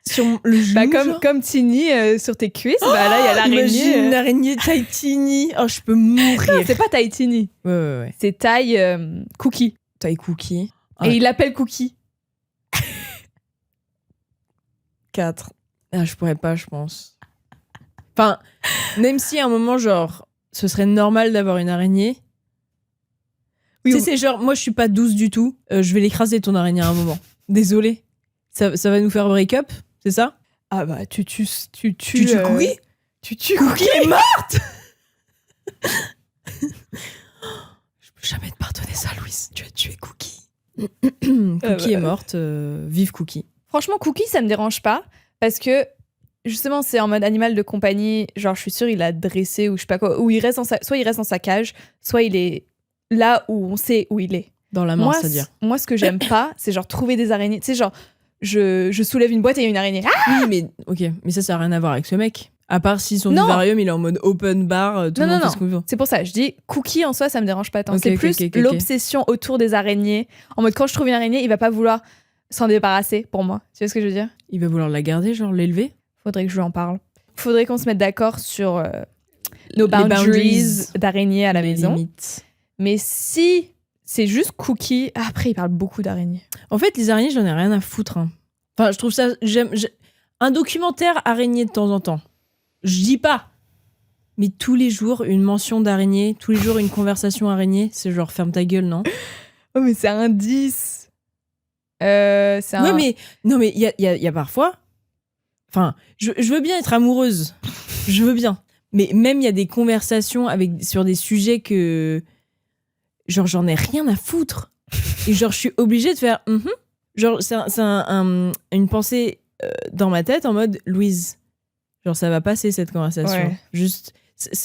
Sur le genou, Bah, comme Tini sur tes cuisses, bah là, il y a l'araignée. Imagine une araignée taille Tini. Oh, je peux mourir. Non, c'est pas taille Tini. Ouais. C'est taille Cookie. Taille Cookie. Et il l'appelle Cookie. 4. Ah, je pourrais pas, je pense. Enfin, même si à un moment, genre, ce serait normal d'avoir une araignée. Oui, tu sais, c'est genre, moi, je suis pas douce du tout. Je vais l'écraser, ton araignée, à un moment. Désolée. Ça va nous faire break-up, c'est ça? Ah bah, tu tues Tu tues Cookie? Tu tues Cookie est morte. Je peux jamais te pardonner ça, Louise. Tu as tué Cookie. Cookie est morte. Vive Cookie. Franchement, Cookie, ça me dérange pas. Parce que, justement, c'est en mode animal de compagnie. Genre, je suis sûre, il a dressé ou je sais pas quoi. Ou soit il reste dans sa cage, soit il est là où on sait où il est. Dans la main, c'est-à-dire. Moi, ce que j'aime pas, c'est genre trouver des araignées. Tu sais, genre, je soulève une boîte et il y a une araignée. Ah, oui, mais ok. Mais ça a rien à voir avec ce mec. À part si son Non. vivarium, il est en mode open bar, tout le monde fait ce qu'on veut. C'est pour ça, je dis cookie en soi, ça me dérange pas tant. Ok, c'est ok, plus ok. l'obsession autour des araignées. En mode, quand je trouve une araignée, il va pas vouloir s'en débarrasser pour moi. Tu vois ce que je veux dire? Il va vouloir la garder, genre l'élever. Faudrait que je lui en parle. Faudrait qu'on se mette d'accord sur nos Les boundaries d'araignées à la les maison. limites. Mais si c'est juste cookie, après, il parle beaucoup d'araignées. En fait, les araignées, j'en ai rien à foutre. Hein. Enfin, je trouve ça... Un documentaire araignée de temps en temps. Je dis pas. Mais tous les jours, une mention d'araignée, tous les jours, une conversation araignée, c'est genre ferme ta gueule, non? Oh, mais c'est un 10. C'est un... Ouais, mais non, mais il y a parfois. Enfin, je veux bien être amoureuse. Je veux bien. Mais même il y a des conversations sur des sujets que. Genre, j'en ai rien à foutre. Et genre, je suis obligée de faire. Genre, c'est une pensée dans ma tête en mode Louise. Genre, ça va passer cette conversation. Ouais. Juste. C'est.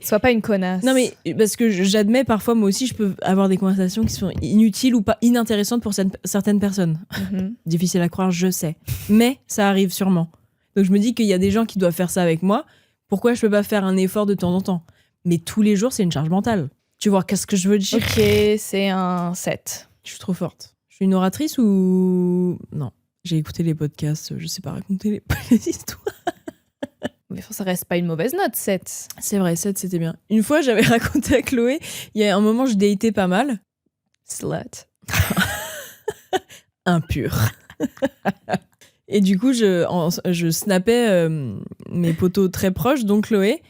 Sois pas une connasse. Non, mais parce que j'admets parfois, moi aussi, je peux avoir des conversations qui sont inutiles ou pas inintéressantes pour certaines personnes. Mhm. Difficile à croire, je sais. Mais ça arrive sûrement. Donc je me dis qu'il y a des gens qui doivent faire ça avec moi. Pourquoi je peux pas faire un effort de temps en temps? Mais tous les jours, c'est une charge mentale. Tu vois, qu'est-ce que je veux dire? Ok, c'est un 7. Je suis trop forte. Je suis une oratrice ou... Non. J'ai écouté les podcasts, je sais pas raconter les histoires. Mais ça reste pas une mauvaise note, 7. C'est vrai, 7, c'était bien. Une fois, j'avais raconté à Chloé, il y a un moment, je datais pas mal. Slut. Impur. Et du coup, je snappais mes potos très proches, donc Chloé,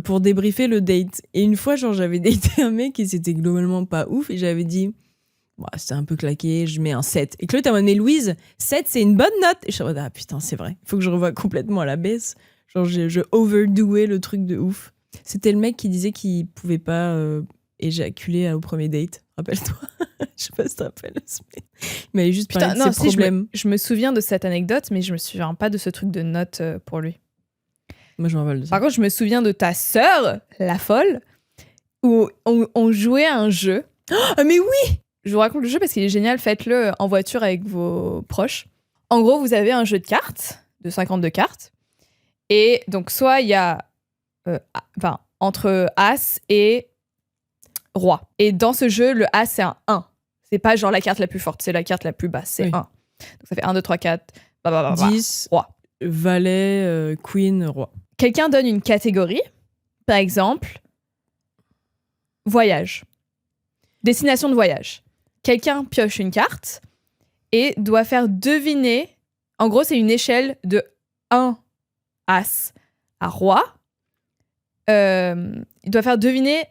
pour débriefer le date. Et une fois, genre, j'avais daté un mec et c'était globalement pas ouf. Et j'avais dit, c'était un peu claqué, je mets un 7. Et Chloé, t'as dit, mais Louise, 7, c'est une bonne note. Et je suis en mode, ah putain, c'est vrai. Il faut que je revoie complètement à la baisse. Genre, je overdouais le truc de ouf. C'était le mec qui disait qu'il pouvait pas éjaculer au premier date. Rappelle-toi. Je sais pas si tu te rappelles. Il m'avait juste parlé de ses problèmes. Je me souviens de cette anecdote, mais je me souviens pas de ce truc de note pour lui. Moi, je m'en rappelle de ça. Par contre, je me souviens de ta sœur, la folle, où on jouait à un jeu. Ah, mais oui! Je vous raconte le jeu parce qu'il est génial. Faites-le en voiture avec vos proches. En gros, vous avez un jeu de cartes, de 52 cartes. Et donc, soit il y a entre As et Roi. Et dans ce jeu, le As, c'est un 1. C'est pas genre la carte la plus forte, c'est la carte la plus basse. C'est 1. Donc, ça fait 1, 2, 3, 4. 10. Roi. Valet, Queen, Roi. Quelqu'un donne une catégorie. Par exemple, voyage. Destination de voyage. Quelqu'un pioche une carte et doit faire deviner. En gros, c'est une échelle de 1 As à Roi. Il doit faire deviner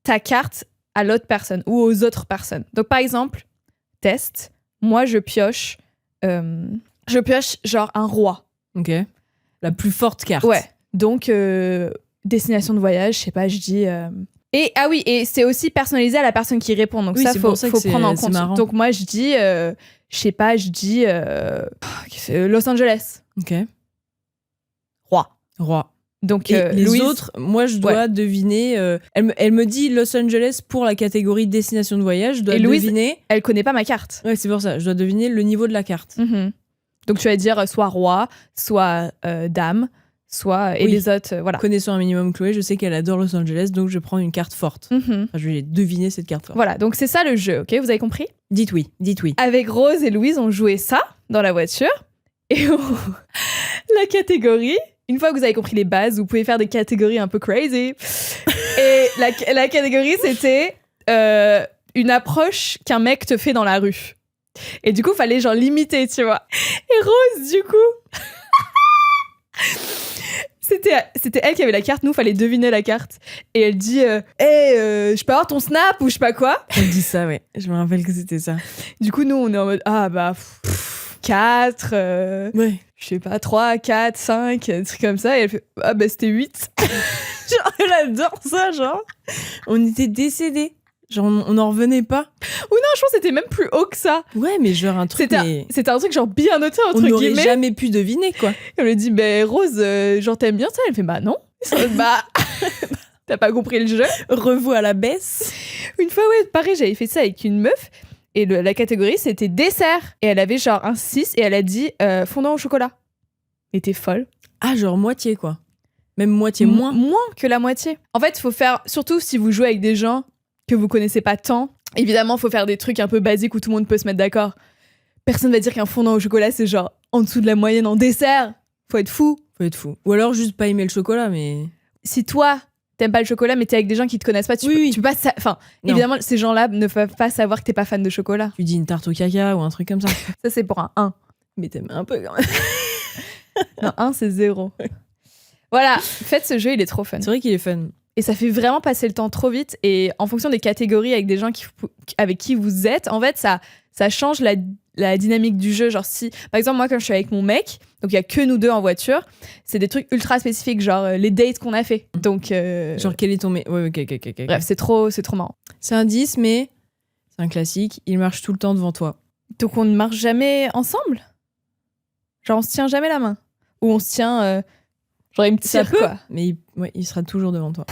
ta carte à l'autre personne ou aux autres personnes. Donc, par exemple, test. Moi, je pioche genre un Roi. Ok. La plus forte carte. Ouais. Donc, destination de voyage, je sais pas, je dis... Et c'est aussi personnalisé à la personne qui répond. Donc oui, ça, faut prendre en c'est compte. marrant. Donc moi, je dis... je sais pas, je dis... Los Angeles. Ok. Roi. Donc, et les Louise, autres, moi, je dois deviner... elle me dit Los Angeles pour la catégorie destination de voyage. Je dois Louise, deviner... elle connaît pas ma carte. Ouais, c'est pour ça. Je dois deviner le niveau de la carte. Mm-hmm. Donc tu vas dire soit Roi, soit Dame, soit... Et les autres, voilà. Connaissant un minimum Chloé, je sais qu'elle adore Los Angeles, donc je prends une carte forte. Mm-hmm. Enfin, je vais deviner cette carte forte. Voilà, donc c'est ça le jeu, ok? Vous avez compris? Dites oui, dites oui. Avec Rose et Louise, on jouait ça dans la voiture. Et la catégorie... Une fois que vous avez compris les bases, vous pouvez faire des catégories un peu crazy. Et la catégorie, c'était une approche qu'un mec te fait dans la rue. Et du coup, il fallait genre l'imiter, tu vois. Et Rose, du coup... C'était elle qui avait la carte, nous, fallait deviner la carte. Et elle dit je peux avoir ton snap ou je sais pas quoi. Elle dit ça, ouais. Je me rappelle que c'était ça. Du coup, nous, on est en mode 4, ouais. je sais pas, 3, 4, 5, un truc comme ça. Et elle fait c'était 8. Genre, elle adore ça, genre. On était décédés. Genre, on n'en revenait pas. Ou non, je pense que c'était même plus haut que ça. Ouais, mais genre un truc... C'était un truc genre bien noté, entre guillemets. On n'aurait jamais pu deviner, quoi. Et on lui dit, Rose, genre t'aimes bien ça? Elle fait, non. T'as pas compris le jeu. Revois à la baisse. Une fois, ouais, pareil, j'avais fait ça avec une meuf. Et la catégorie, c'était dessert. Et elle avait genre un 6 et elle a dit fondant au chocolat. Elle était folle. Ah, genre moitié, quoi. Même moitié moins. Moins que la moitié. En fait, il faut faire, surtout si vous jouez avec des gens que vous connaissez pas tant, évidemment, il faut faire des trucs un peu basiques où tout le monde peut se mettre d'accord. Personne va dire qu'un fondant au chocolat, c'est genre en dessous de la moyenne en dessert. Faut être fou. Ou alors juste pas aimer le chocolat, mais... Si toi, t'aimes pas le chocolat, mais t'es avec des gens qui te connaissent pas, tu peux pas... Enfin, évidemment, ces gens-là ne peuvent pas savoir que t'es pas fan de chocolat. Tu dis une tarte au caca ou un truc comme ça. Ça, c'est pour un 1. Mais t'aimes un peu quand même. Non, 1, c'est 0. Voilà, faites ce jeu, il est trop fun. C'est vrai qu'il est fun. Et ça fait vraiment passer le temps trop vite. Et en fonction des catégories avec des gens avec qui vous êtes, en fait, ça change la dynamique du jeu. Genre si, par exemple, moi, quand je suis avec mon mec, donc il y a que nous deux en voiture, c'est des trucs ultra spécifiques, genre les dates qu'on a fait. Donc, genre, quel est ton... Ouais, ok. Bref, c'est trop marrant. C'est un 10, mais c'est un classique. Il marche tout le temps devant toi. Donc on ne marche jamais ensemble? Genre on se tient jamais la main? Ou on se tient... genre il me tire, Ça peut, quoi. mais il sera toujours devant toi.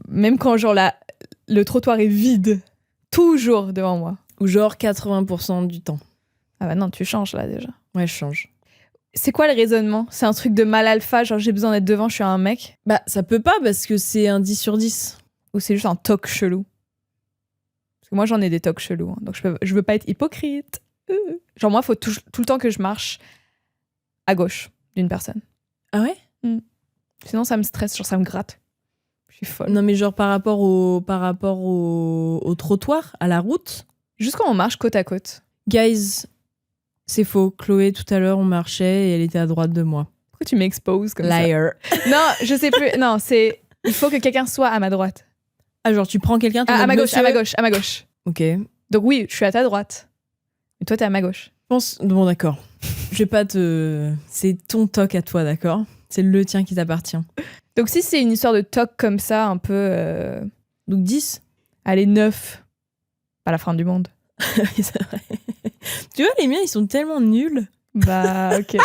Même quand genre le trottoir est vide. Toujours devant moi. Ou genre 80% du temps. Ah bah non, tu changes là déjà. Ouais, je change. C'est quoi le raisonnement? C'est un truc de mal alpha, genre j'ai besoin d'être devant, je suis un mec? Bah, ça peut pas parce que c'est un 10 sur 10. Ou c'est juste un toc chelou? Parce que moi j'en ai des tocs chelous, hein, donc je veux pas être hypocrite. Genre moi, faut tout le temps que je marche à gauche d'une personne. Ah ouais? Sinon ça me stresse, genre ça me gratte. Je suis folle. Non, mais genre par rapport au trottoir, à la route. Juste quand on marche côte à côte. Guys, c'est faux. Chloé, tout à l'heure, on marchait et elle était à droite de moi. Pourquoi tu m'exposes comme ça? Liar. Non, je sais plus. Non, c'est... Il faut que quelqu'un soit à ma droite. Ah, genre tu prends quelqu'un... À ma gauche, à ma gauche, à ma gauche. Ok. Je Donc oui, je suis à ta droite. Et toi, t'es à ma gauche. pense... Bon, d'accord. Je vais pas te... C'est ton toc à toi, d'accord? C'est le tien qui t'appartient. Donc si c'est une histoire de toc comme ça, un peu... Donc 10. Allez, 9. Pas la fin du monde. C'est vrai. Tu vois, les miens, ils sont tellement nuls. Bah, ok.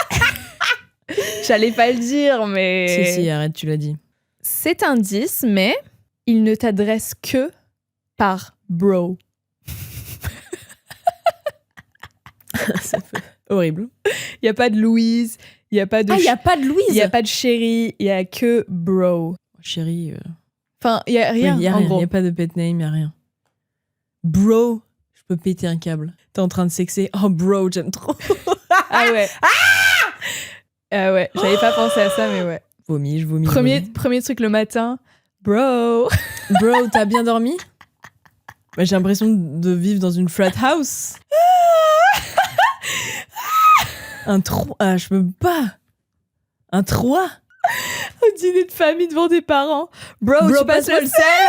J'allais pas le dire, mais... Si, arrête, tu l'as dit. C'est un 10, mais il ne t'adresse que par bro. C'est horrible. Il n'y a pas de Louise, il n'y a pas de... Ah, il n'y a pas de Louise. Il n'y a pas de chérie, il n'y a que bro. Chérie... Enfin, il n'y a rien, il y a en rien. gros. Il n'y a pas de pet name, il n'y a rien. Bro, je peux péter un câble. T'es en train de sexer. Oh, bro, j'aime trop. Ah ouais. Ah ouais, j'avais pas pensé à ça, mais ouais. Je vomis. Premier truc le matin, bro. Bro, t'as bien dormi? Bah, j'ai l'impression de vivre dans une frat house. Un 3. Ah, je peux pas. Un 3. Au dîner de famille devant des parents. Bro, tu passes le sel.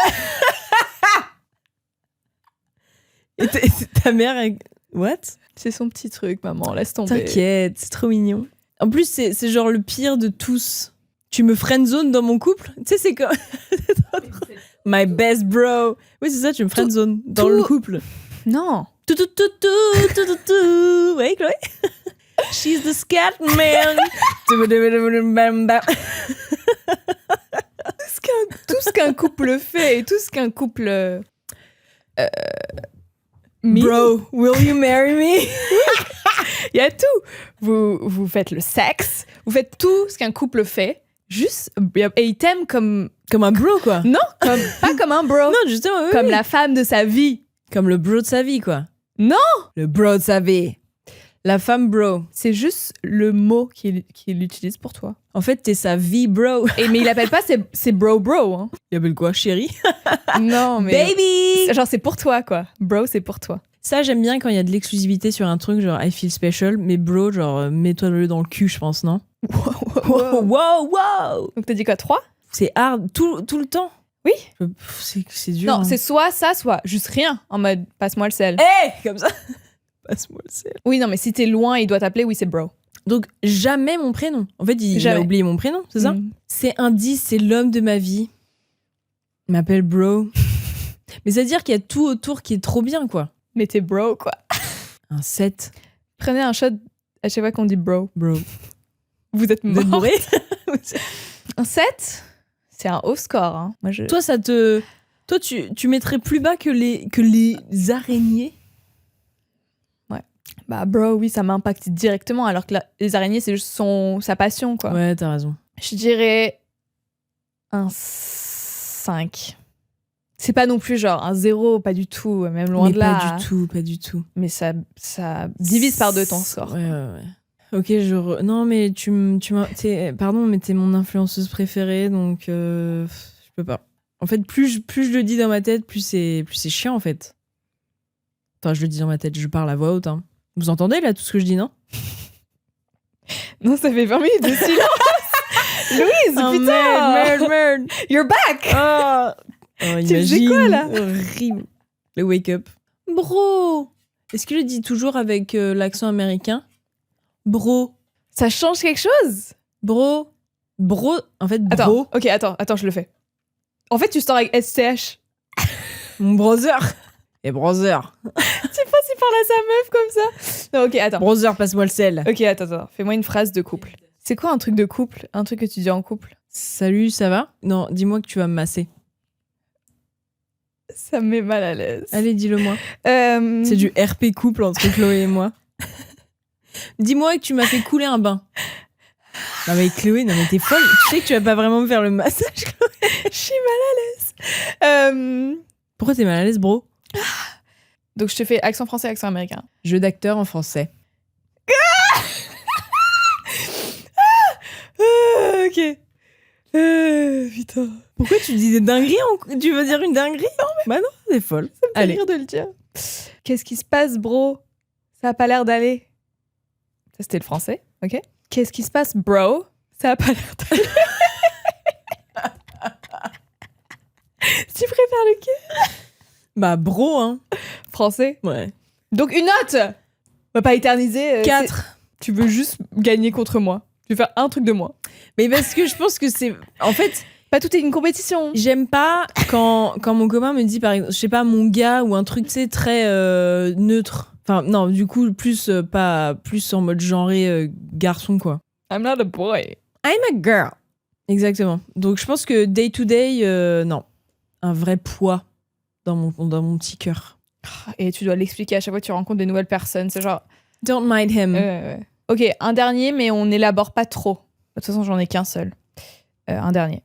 Et ta mère, what? C'est son petit truc, maman, laisse tomber. T'inquiète, c'est trop mignon. En plus, c'est genre le pire de tous. Tu me friendzone dans mon couple? Tu sais, c'est comme... My best bro. Oui, c'est ça, tu me friendzone dans le couple. Non. Tout. Ouais, Chloé? She's the scat man. Tout ce qu'un couple fait et tout ce qu'un couple... Bro, will you marry me? Il y a tout. Vous faites le sexe, vous faites tout ce qu'un couple fait, juste... Et il t'aime comme un bro, quoi. Non, pas comme un bro. Non, justement, oui. Comme la femme de sa vie. Comme le bro de sa vie, quoi. Non. Le bro de sa vie. La femme bro. C'est juste le mot qu'il utilise pour toi. En fait, t'es sa vie bro. Mais il appelle pas c'est bro. Hein. Il appelle quoi, chérie? Non, mais... Baby! Genre, c'est pour toi, quoi. Bro, c'est pour toi. Ça, j'aime bien quand il y a de l'exclusivité sur un truc, genre I feel special, mais bro, genre mets-toi-le dans le cul, je pense, non? Wow. Donc t'as dit quoi, 3? C'est hard, tout le temps. Oui. C'est dur. Non, hein. c'est soit ça, soit juste rien, en mode passe-moi le sel. Comme ça. Passe-moi le sel. Oui, non, mais si t'es loin, il doit t'appeler, oui, c'est bro. Donc, jamais mon prénom. En fait, il a oublié mon prénom, c'est ça? C'est un 10, c'est l'homme de ma vie. Il m'appelle bro. Mais ça veut dire qu'il y a tout autour qui est trop bien, quoi. Mais t'es bro, quoi. Un 7. Prenez un shot à chaque fois qu'on dit bro. Bro. Vous êtes mort. bourré? Un 7, c'est un haut score. Hein. Moi, Toi, Toi, tu mettrais plus bas que les araignées? Ouais. Bah, bro, oui, ça m'impacte directement, alors que les araignées, c'est juste sa passion, quoi. Ouais, t'as raison. Je dirais Un 5. C'est pas non plus genre un 0, pas du tout, même loin Mais de là. pas du tout, pas du tout. Mais ça divise par 2 ton score. Ouais. Ok, non, mais pardon, mais t'es mon influenceuse préférée, donc je peux pas. En fait, plus je le dis dans ma tête, plus c'est chiant, en fait. Enfin, je le dis dans ma tête, je parle à voix haute. Hein. Vous entendez, là, tout ce que je dis, non? Non, ça fait 20 minutes de silence. Louise, Oh, putain. merde. You're back. Oh, Tu faisais quoi, là? Horrible. Le wake-up. Bro. Est-ce que je dis toujours avec l'accent américain? Bro. Ça change quelque chose? Bro. En fait, bro. Attends, je le fais. En fait, tu sors avec SCH. Mon brother. Et brother. Tu sais pas s'il parle à sa meuf comme ça? Non, ok, attends. Brother, passe-moi le sel. Ok, attends. Fais-moi une phrase de couple. C'est quoi un truc de couple? Un truc que tu dis en couple? Salut, ça va? Non, dis-moi que tu vas me masser. Ça me met mal à l'aise. Allez, dis-le-moi. C'est du RP couple entre Chloé et moi. Dis-moi que tu m'as fait couler un bain. Non mais Chloé, non mais t'es folle. Tu sais que tu vas pas vraiment me faire le massage, Chloé. Je suis mal à l'aise. Pourquoi t'es mal à l'aise, bro? Donc je te fais accent français, accent américain. Jeu d'acteur en français. Ok. Putain. Pourquoi tu dis des dingueries Tu veux dire une dinguerie? Non, mais... Bah non, t'es folle. Ça me fait rire de le dire. Qu'est-ce qui se passe, bro? Ça a pas l'air d'aller. Ça, c'était le français, ok? Qu'est-ce qui se passe, bro? Ça a pas l'air d'aller. Tu préfères lequel? Bah, bro, hein. Français. Ouais. Donc, une note! On va pas éterniser. 4. Tu veux juste gagner contre moi. Tu veux faire un truc de moi. Mais parce que je pense que c'est... En fait... Pas tout est une compétition. J'aime pas quand mon copain me dit, par exemple, je sais pas, mon gars ou un truc, tu sais, très neutre. Enfin, non, du coup, plus en mode genré garçon, quoi. I'm not a boy. I'm a girl. Exactement. Donc, je pense que day to day, non. Un vrai poids dans mon petit cœur. Et tu dois l'expliquer à chaque fois que tu rencontres des nouvelles personnes. C'est genre... Don't mind him. Ouais. Ok, un dernier, mais on n'élabore pas trop. De toute façon, j'en ai qu'un seul. Un dernier.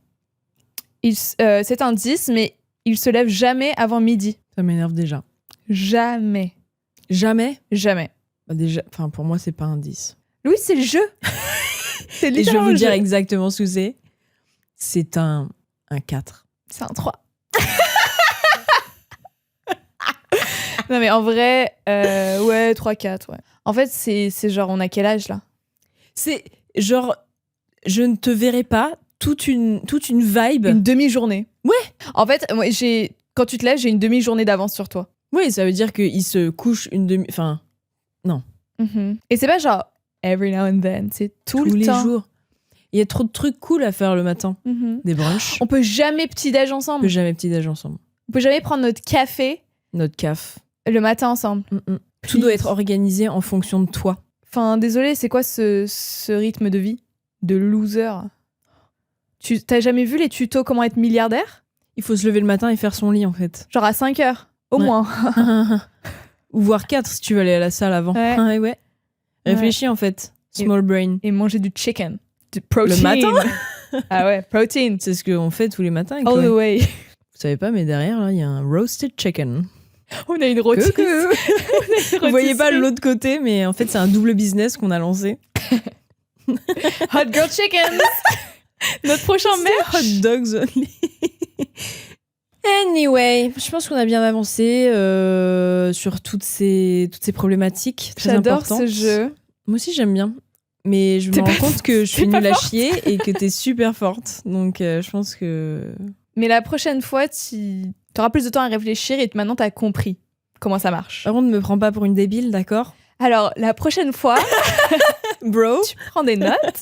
C'est un 10, mais il se lève jamais avant midi. Ça m'énerve déjà. Jamais. Jamais? Jamais. Bah déjà, enfin, pour moi, c'est pas un 10. Louis, c'est le jeu. C'est Et je vais littéralement vous le dire jeu. exactement ce que c'est. C'est un 4. C'est un 3. Non, mais en vrai, ouais, 3-4, ouais. En fait, c'est genre, on a quel âge, là? C'est genre, je ne te verrai pas toute une vibe. Une demi-journée. Ouais. En fait, moi, quand tu te lèves, j'ai une demi-journée d'avance sur toi. Oui, ça veut dire qu'il se couche une demi... Enfin, non. Mm-hmm. Et c'est pas genre every now and then, c'est tous les temps. jours. Il y a trop de trucs cool à faire le matin. Mm-hmm. Des brunchs. On peut jamais petit-déj On ensemble. peut jamais petit-déj ensemble. On peut jamais prendre notre café Notre caf. le matin ensemble. Tout doit être organisé en fonction de toi. Enfin, désolé, c'est quoi ce rythme de vie de loser? T'as jamais vu les tutos comment être milliardaire? Il faut se lever le matin et faire son lit, en fait. Genre à 5 heures, au Ouais. moins. Ou voire 4 si tu veux aller à la salle avant. Ouais. Ouais. Réfléchis, en fait. Small brain. Et manger du chicken. Du protein. Le matin. Ah ouais, protein. C'est ce qu'on fait tous les matins. All the way. Vous savez pas, mais derrière, là, il y a un roasted chicken. On a une rôtie. Vous voyez pas l'autre côté, mais en fait, c'est un double business qu'on a lancé. Hot girl chickens. Notre prochain merch. Hot dogs only. Anyway, je pense qu'on a bien avancé sur toutes ces problématiques très J'adore importantes. ce jeu. Moi aussi, j'aime bien. Mais je me rends compte que je suis nulle à chier et que t'es super forte. Donc, je pense que... Mais la prochaine fois, tu auras plus de temps à réfléchir et maintenant, t'as compris comment ça marche. Par contre, ne me prends pas pour une débile, d'accord? Alors, la prochaine fois, Bro. tu prends des notes.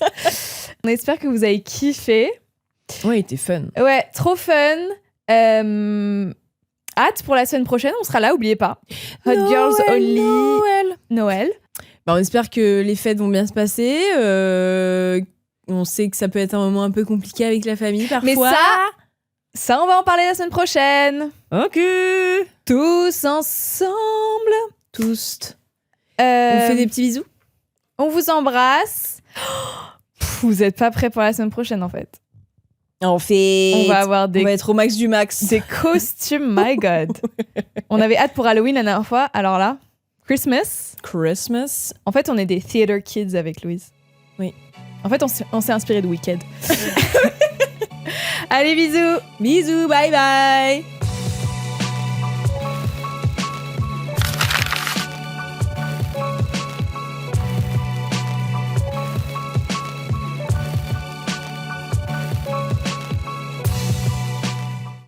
On espère que vous avez kiffé. Ouais, il était fun. Ouais, trop fun. Hâte pour la semaine prochaine, on sera là, oubliez pas. Hot Girls Only. Noël. Bah, on espère que les fêtes vont bien se passer. On sait que ça peut être un moment un peu compliqué avec la famille parfois. Mais ça, on va en parler la semaine prochaine. Ok. Tous ensemble. Tous. On fait des petits bisous. On vous embrasse. Vous êtes pas prêts pour la semaine prochaine, en fait. On va avoir On va être au max du max. des costumes, my god. On avait hâte pour Halloween la dernière fois, alors là, Christmas. En fait, on est des theater kids avec Louise. Oui. En fait, on s'est inspiré de Wicked. Allez, bisous. Bisous, bye bye.